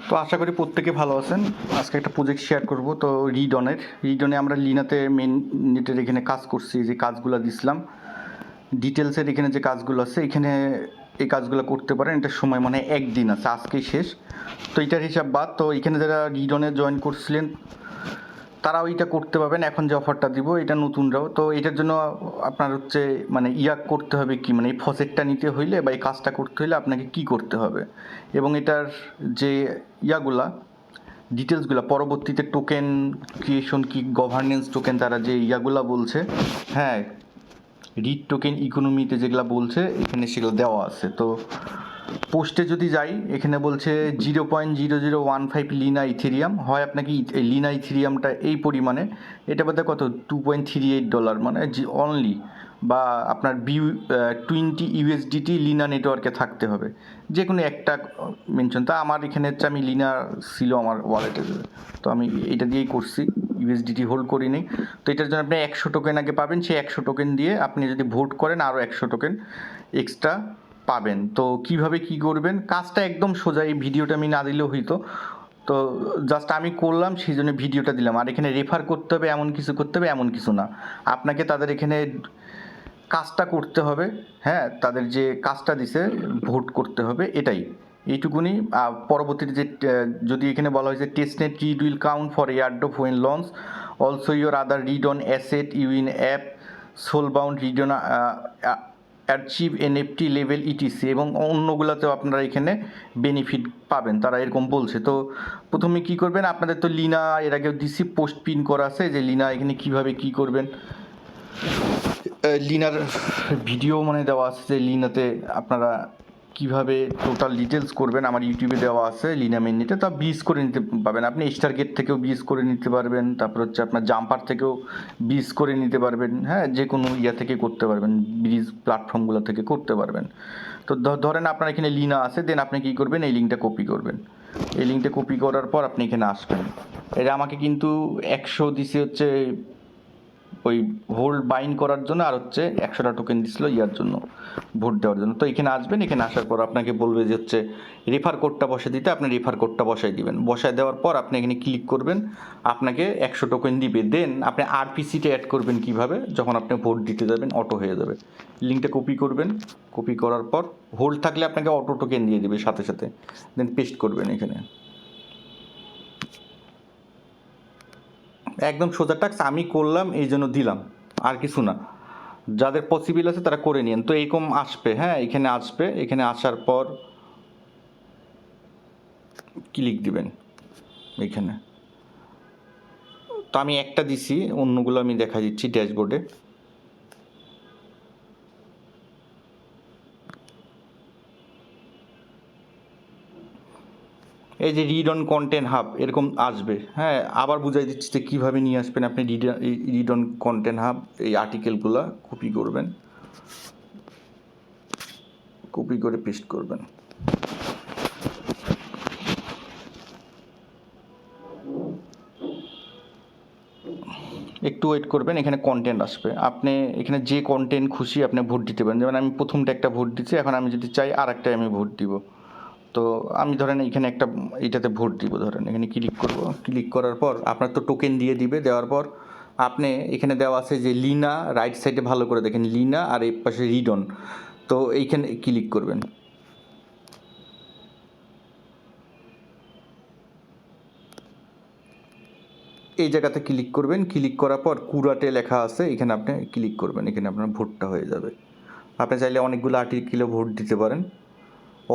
তো আশা করি প্রত্যেকে ভালো আছেন। আজকে একটা প্রজেক্ট শেয়ার করব। তো রিডনে আমরা লিনাতে মেন নেটের এখানে কাজ করছি, যে কাজগুলো দিছিলাম ডিটেলসের এখানে যে কাজগুলো আছে এখানে এই কাজগুলো করতে পারেন। এটা সময় মানে একদিন আছে, আজকেই শেষ। তো এটার হিসাব বাদ। তো এখানে যারা রিডনে জয়েন করছিলেন তারাও এটা করতে পারবেন। এখন যে অফারটা দিব এটা নতুনরাও। তো এটার জন্য আপনার হচ্ছে মানে করতে হবে কি, মানে এই প্রজেক্টটা নিতে হইলে বা এই কাজটা করতে হইলে আপনাকে কি করতে হবে, এবং এটার যে ডিটেলসগুলো পরবর্তীতে টোকেন ক্রিয়েশন কি, গভর্নেন্স টোকেন, তারা যে বলছে, হ্যাঁ রিড টোকেন ইকোনমিতে যেগুলো বলছে এখানে সেগুলো দেওয়া আছে। তো পোস্টে যদি যাই, এখানে বলছে 0.0015 লিনা ইথেরিয়াম হয়। আপনাকে এই লিনা ইথেরিয়ামটা এই পরিমাণে, এটা বোধহয় কত $2.38, মানে অনলি, বা আপনার 20 ইউএসডিটি লিনা নেটওয়ার্কে থাকতে হবে, যে কোনো একটা মেনশন। তা আমার এখানে হচ্ছে আমি লিনা ছিল আমার ওয়ালেটে, তো আমি এটা দিয়েই করছি, ইউএসডিটি হোল্ড করি নি। তো এটার জন্য আপনি 100 টোকেন আগে পাবেন, সেই 100 টোকেন দিয়ে আপনি যদি ভোট করেন আরও 100 টোকেন এক্সট্রা পাবেন। তো কিভাবে কি করবেন, কাজটা একদম সোজা। এই ভিডিওটা আমি না দিলেও হইতো, তো জাস্ট আমি করলাম সেই জন্য ভিডিওটা দিলাম। আর এখানে রেফার করতে হবে এমন কিছু করতে হবে এমন কিছু না, আপনাকে তাদের এখানে কাজটা করতে হবে। হ্যাঁ, তাদের যে কাজটা দিছে ভোট করতে হবে, এইটুকুনি। পরবর্তীতে যে যদি এখানে বলা হয়েছে testnet read will count for airdrop when launch, also your other read on asset you in app soul bound read on achieve NFT level etc, এবং অন্যগুলোতেও আপনারা এখানে বেনিফিট পাবেন, তারা এরকম বলছে। তো প্রথমে কি করবেন, আপনাদের তো লিনা এর আগেও ডিসি পোস্ট পিন করা আছে, যে লিনা এখানে কিভাবে কি করবেন, লিনার ভিডিও মানে দেওয়া আছে, যে লিনাতে আপনারা কিভাবে টোটাল ডিটেলস করবেন আমার ইউটিউবে দেওয়া আছে। লিনা মেনিতে তা বিজ করে নিতে পারবেন আপনি, স্টার গেট থেকেও বিজ করে নিতে পারবেন, তারপর হচ্ছে আপনার জাম্পার থেকেও বিজ করে নিতে পারবেন। হ্যাঁ, যে কোনো থেকে করতে পারবেন, ব্রিজ প্ল্যাটফর্মগুলো থেকে করতে পারবেন। তো ধরেন আপনার এখানে লিনা আছে, দেন আপনি কী করবেন, এই লিঙ্কটা কপি করবেন। এই লিঙ্কটা কপি করার পর আপনি এখানে আসবেন। এটা আমাকে কিন্তু 100 দিছে হচ্ছে ওই হোল্ড বাইন্ড করার জন্য, আর হচ্ছে 100টা টোকেন দিছিল জন্য, ভোট দেওয়ার জন্য। তো এখানে আসবেন, এখানে আসার পর আপনাকে বলবে যে হচ্ছে রেফার কোডটা বসে দিতে, আপনি রেফার কোডটা বসাই দিবেন। বসায় দেওয়ার পর আপনি এখানে ক্লিক করবেন, আপনাকে 100 টোকেন দিবে। দেন আপনি আরপিসিটা অ্যাড করবেন কিভাবে, যখন আপনি ভোট দিতে যাবেন অটো হয়ে যাবে। লিঙ্কটা কপি করবেন, কপি করার পর হোল্ড থাকলে আপনাকে অটো টোকেন দিয়ে দিবে সাথে সাথে, দেন পেস্ট করবেন এখানে। একদম সোজা টাক্স আমি করলাম, এই জন্য দিলাম, আর কিছু না। যাদের পসিবল আছে তারা করে নিন। তো এইরকম আসবে, হ্যাঁ এখানে আসবে। এখানে আসার পর ক্লিক দিবেন এখানে। তো আমি একটা দিছি, অন্যগুলো আমি দেখা দিচ্ছি ড্যাশবোর্ডে। এই যে রিড অন কন্টেন্ট হাব এরকম আসবে। হ্যাঁ, আবার বুঝাই দিচ্ছি যে কীভাবে নিয়ে আসবেন আপনি রিড অন কন্টেন্ট হাব। এই আর্টিকেলগুলো কপি করবেন, কপি করে পেস্ট করবেন। একটু ওয়েট করবেন, এখানে কন্টেন্ট আসবে। আপনি এখানে যে কন্টেন্ট খুশি আপনি ভোট দিতে পারেন। যেমন আমি প্রথমটা একটা ভোট দিচ্ছি, এখন আমি যদি চাই আর একটাই আমি ভোট দিব। তো আমি ধরেন এখানে একটা এটাতে ভোট দিব, ধরেন এখানে ক্লিক করব। ক্লিক করার পর আপনার তো টোকেন দিয়ে দিবে। দেওয়ার পর আপনি এখানে দেওয়া আছে যে লিনা, রাইট সাইডে ভালো করে দেখেন লিনা, আর এই পাশে রিডন। তো এইখানে ক্লিক করবেন। এই জায়গাতে ক্লিক করবেন। ক্লিক করার পর কুরাটে লেখা আছে, এখানে আপনি ক্লিক করবেন। এখানে আপনার ভোটটা হয়ে যাবে। আপনি চাইলে অনেকগুলো আর্টিকেলে ভোট দিতে পারেন।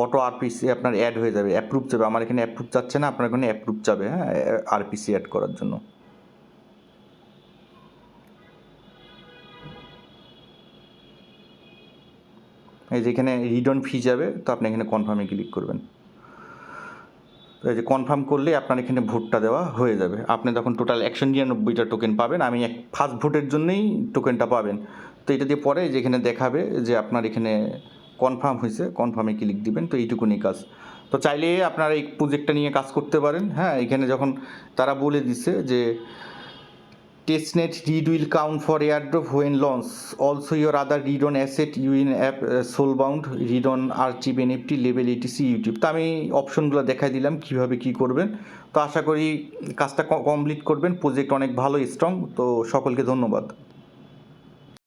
অটো আরপিসি আপনার অ্যাড হয়ে যাবে, অ্যাপ্রুভ যাবে। আমার এখানে অ্যাপ্রুভ চাচ্ছে না, আপনার এখানে অ্যাপ্রুভ যাবে। হ্যাঁ, আরপিসি অ্যাড করার জন্য। এই যে এখানে রিডন ফি যাবে, তো আপনি এখানে কনফার্মে ক্লিক করবেন। এই যে কনফার্ম করলে আপনার এখানে ভোটটা দেওয়া হয়ে যাবে। আপনি তখন টোটাল 199টা টোকেন পাবেন। আমি ফার্স্ট ভোটের জন্যই টোকেনটা পাবেন। তো এটা দিয়ে পরে যেখানে দেখাবে যে আপনার এখানে কনফার্ম হয়েছে, কনফার্মে ক্লিক দিবেন। তো এইটুকুনি কাজ। তো চাইলে আপনারা এই প্রজেক্টটা নিয়ে কাজ করতে পারেন। হ্যাঁ, এখানে যখন তারা বলে দিছে যে Testnet read will count for airdrop when launch. Also your other ReadON asset you in app soulbound ReadON archive NFT level etc YouTube. তো আমি অপশনগুলো দেখাই দিলাম কিভাবে কি করবেন। তো আশা করি কাজটা কমপ্লিট করবেন, প্রজেক্ট অনেক ভালো স্ট্রং। তো সকলকে ধন্যবাদ।